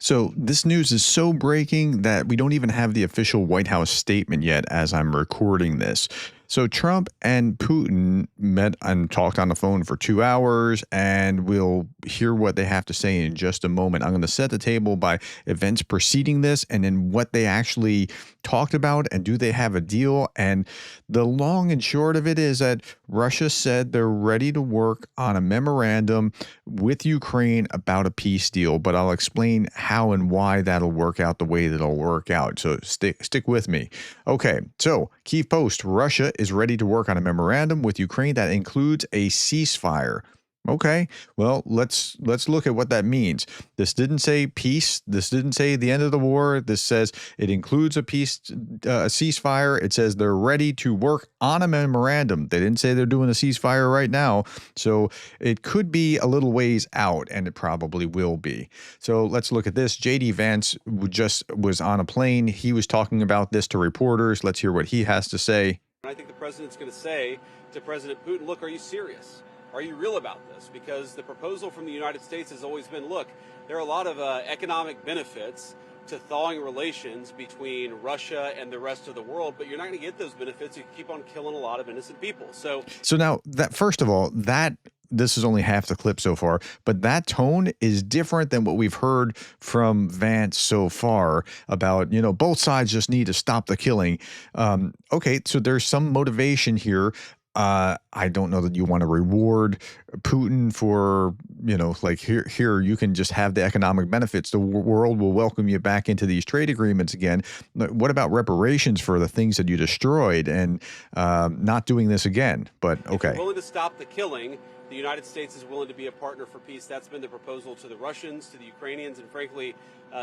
So this news is so breaking that we don't even have the official White House statement yet as I'm recording this. So Trump and Putin met and talked on the phone for 2 hours, and we'll hear what they have to say in just a moment. I'm going to set the table by events preceding this and then what they actually talked about and do they have a deal. And the long and short of it is that Russia said they're ready to work on a memorandum with Ukraine about a peace deal, but I'll explain how and why that'll work out the way that it'll work out. So stick with me. Okay, so Kyiv Post, Russia is ready to work on a memorandum with Ukraine that includes a ceasefire. Okay, well, let's look at what that means. This didn't say peace. This didn't say the end of the war. This says it includes a ceasefire. It says they're ready to work on a memorandum. They didn't say they're doing a ceasefire right now. So it could be a little ways out, and it probably will be. So let's look at this. Vance just was on a plane. He was talking about this to reporters. Let's hear what he has to say. I think the president's going to say to President Putin, look, are you serious? Are you real about this? Because the proposal from the United States has always been, look, there are a lot of economic benefits to thawing relations between Russia and the rest of the world, but you're not going to get those benefits if you keep on killing a lot of innocent people. So now that, first of all, this is only half the clip so far, but that tone is different than what we've heard from Vance so far about, both sides just need to stop the killing. Okay, so there's some motivation here. I don't know that you want to reward Putin for, like here you can just have the economic benefits. The world will welcome you back into these trade agreements again. What about reparations for the things that you destroyed and not doing this again? But okay. If you're willing to stop the killing, the United States is willing to be a partner for peace. That's been the proposal to the Russians, to the Ukrainians, and frankly,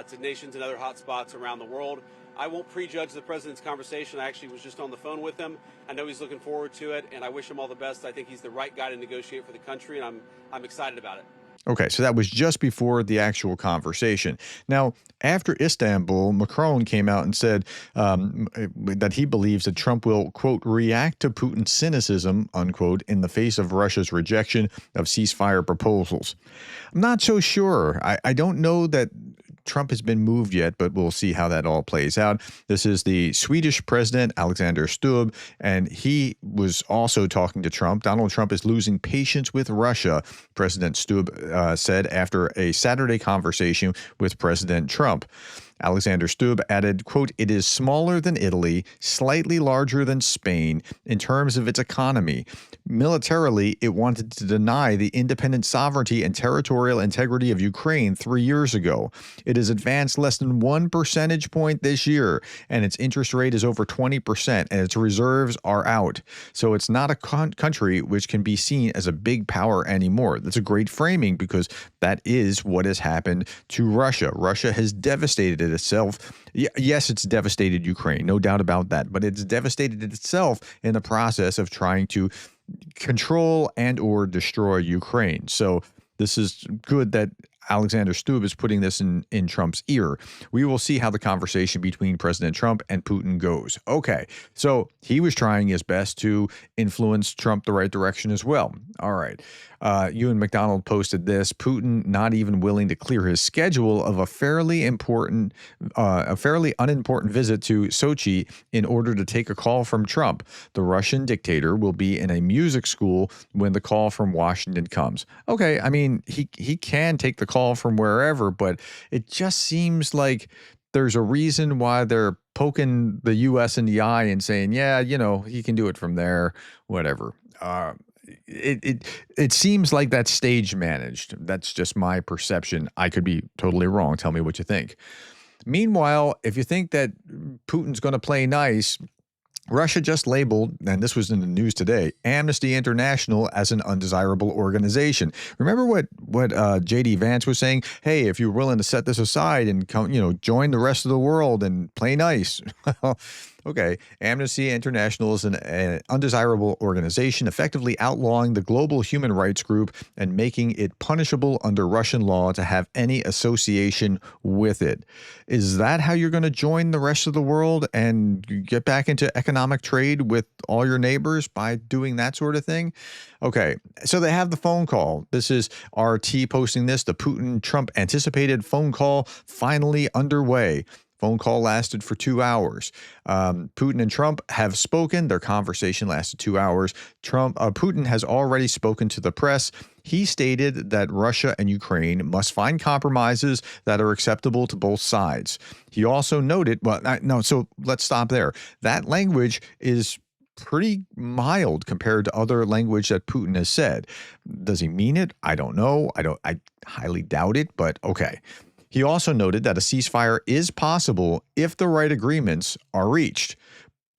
to nations and other hotspots around the world. I won't prejudge the president's conversation. I actually was just on the phone with him. I know he's looking forward to it, and I wish him all the best. I think he's the right guy to negotiate for the country, and I'm excited about it. Okay, so that was just before the actual conversation. Now, after Istanbul, Macron came out and said that he believes that Trump will, quote, react to Putin's cynicism, unquote, in the face of Russia's rejection of ceasefire proposals. I'm not so sure. I don't know that Trump has been moved yet, but we'll see how that all plays out. This is the Swedish President, Alexander Stubb, and he was also talking to Trump. Donald Trump is losing patience with Russia, President Stubb said after a Saturday conversation with President Trump. Alexander Stubb added, quote, it is smaller than Italy, slightly larger than Spain in terms of its economy. Militarily, it wanted to deny the independent sovereignty and territorial integrity of Ukraine 3 years ago. It has advanced less than 1 percentage point this year, and its interest rate is over 20%, and its reserves are out. So it's not a country which can be seen as a big power anymore. That's a great framing because that is what has happened to Russia. Russia has devastated itself. Yes, it's devastated Ukraine, no doubt about that, but it's devastated itself in the process of trying to control and or destroy Ukraine. So this is good that Alexander Stubb is putting this in Trump's ear. We will see how the conversation between President Trump and Putin goes. Okay, so he was trying his best to influence Trump the right direction as well. All right. Ewan McDonald posted this. Putin not even willing to clear his schedule of a fairly unimportant visit to Sochi in order to take a call from Trump. The Russian dictator will be in a music school when the call from Washington comes. Okay, I mean, he can take the call from wherever, but it just seems like there's a reason why they're poking the U.S. in the eye and saying, yeah, he can do it from there, whatever. It seems like that's stage managed. That's just my perception. I could be totally wrong. Tell me what you think. Meanwhile, if you think that Putin's going to play nice, Russia just labeled, and this was in the news today, Amnesty International as an undesirable organization. Remember what J.D. Vance was saying? Hey, if you're willing to set this aside and come, join the rest of the world and play nice. Okay. Amnesty International is an undesirable organization effectively outlawing the global human rights group and making it punishable under Russian law to have any association with it. Is that how you're going to join the rest of the world and get back into economic trade with all your neighbors by doing that sort of thing? Okay. So they have the phone call. This is RT posting this. The Putin-Trump anticipated phone call finally underway. Phone call lasted for 2 hours. Putin and Trump have spoken. Their conversation lasted 2 hours. Putin has already spoken to the press. He stated that Russia and Ukraine must find compromises that are acceptable to both sides. He also noted, so let's stop there. That language is pretty mild compared to other language that Putin has said. Does he mean it? I don't know. I highly doubt it, but okay. He also noted that a ceasefire is possible if the right agreements are reached.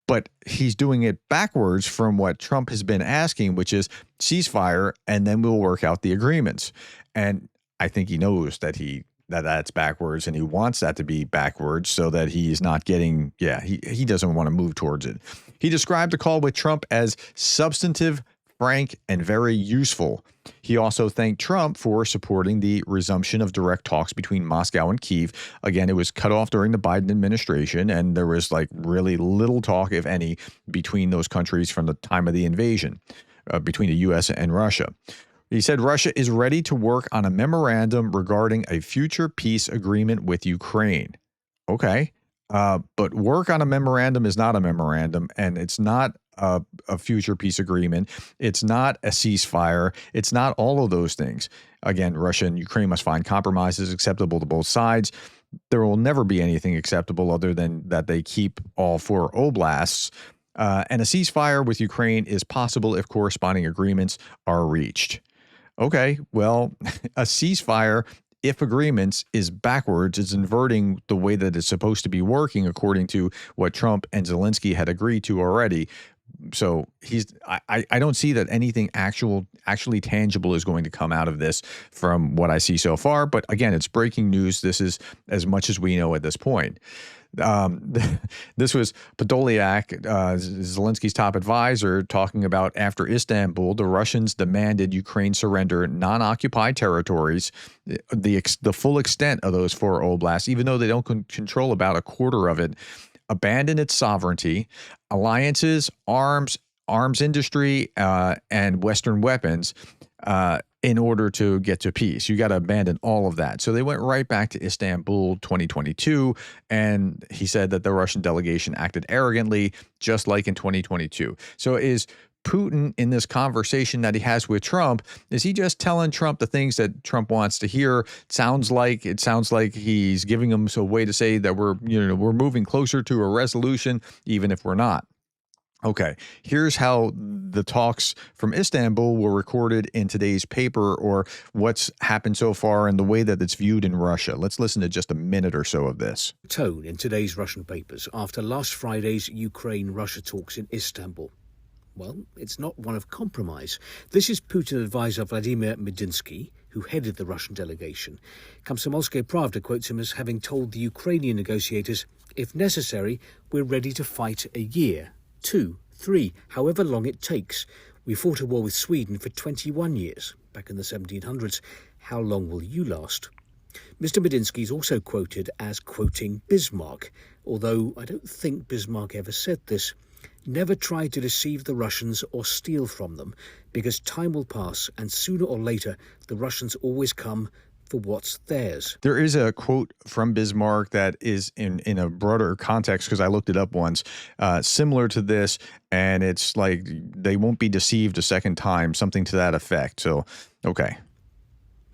But he's doing it backwards from what Trump has been asking, which is ceasefire, and then we'll work out the agreements. And I think he knows that that's backwards, and he wants that to be backwards so that he's not getting, he doesn't want to move towards it. He described the call with Trump as substantive, frank, and very useful. He also thanked Trump for supporting the resumption of direct talks between Moscow and Kyiv. Again, it was cut off during the Biden administration, and there was really little talk, if any, between those countries from the time of the invasion, between the U.S. and Russia. He said Russia is ready to work on a memorandum regarding a future peace agreement with Ukraine. Okay. But work on a memorandum is not a memorandum, and it's not a future peace agreement. It's not a ceasefire. It's not all of those things. Again, Russia and Ukraine must find compromises acceptable to both sides. There will never be anything acceptable other than that they keep all 4 oblasts. And a ceasefire with Ukraine is possible if corresponding agreements are reached. Okay, well, a ceasefire, if agreements, is backwards. It's inverting the way that it's supposed to be working according to what Trump and Zelensky had agreed to already. So I don't see that anything actually tangible is going to come out of this from what I see so far. But again, it's breaking news. This is as much as we know at this point. This was Podolyak, Zelensky's top advisor, talking about after Istanbul, the Russians demanded Ukraine surrender non-occupied territories, the full extent of those 4 oblasts, even though they don't control about a quarter of it, abandon its sovereignty, alliances, arms industry, and Western weapons, in order to get to peace. You got to abandon all of that. So they went right back to Istanbul 2022, and he said that the Russian delegation acted arrogantly, just like in 2022. So is Putin, in this conversation that he has with Trump, is he just telling Trump the things that Trump wants to hear? It sounds like he's giving him a way to say that we're moving closer to a resolution, even if we're not. Okay, here's how the talks from Istanbul were recorded in today's paper, or what's happened so far and the way that it's viewed in Russia. Let's listen to just a minute or so of this. Tone in today's Russian papers after last Friday's Ukraine-Russia talks in Istanbul. Well, it's not one of compromise. This is Putin advisor Vladimir Medinsky, who headed the Russian delegation. Komsomolskaya Pravda quotes him as having told the Ukrainian negotiators, if necessary, we're ready to fight a year, 2, 3, however long it takes. We fought a war with Sweden for 21 years, back in the 1700s. How long will you last? Mr. Medinsky is also quoted as quoting Bismarck, although I don't think Bismarck ever said this. Never try to deceive the Russians or steal from them, because time will pass, and sooner or later the Russians always come for what's theirs. There is a quote from Bismarck that is in a broader context, because I looked it up once, similar to this, and it's like they won't be deceived a second time, something to that effect. So, okay.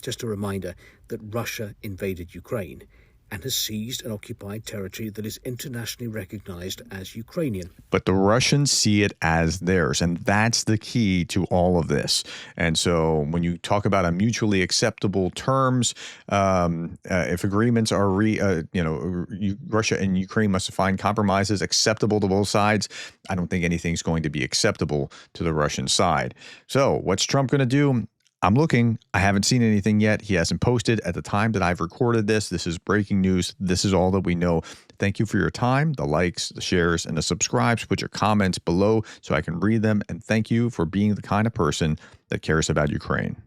Just a reminder that Russia invaded Ukraine and has seized and occupied territory that is internationally recognized as Ukrainian. But the Russians see it as theirs, and that's the key to all of this. And so when you talk about a mutually acceptable terms, if agreements are Russia and Ukraine must find compromises acceptable to both sides, I don't think anything's going to be acceptable to the Russian side. So what's Trump going to do? I'm looking. I haven't seen anything yet. He hasn't posted at the time that I've recorded this. This is breaking news. This is all that we know. Thank you for your time, the likes, the shares, and the subscribes. Put your comments below so I can read them. And thank you for being the kind of person that cares about Ukraine.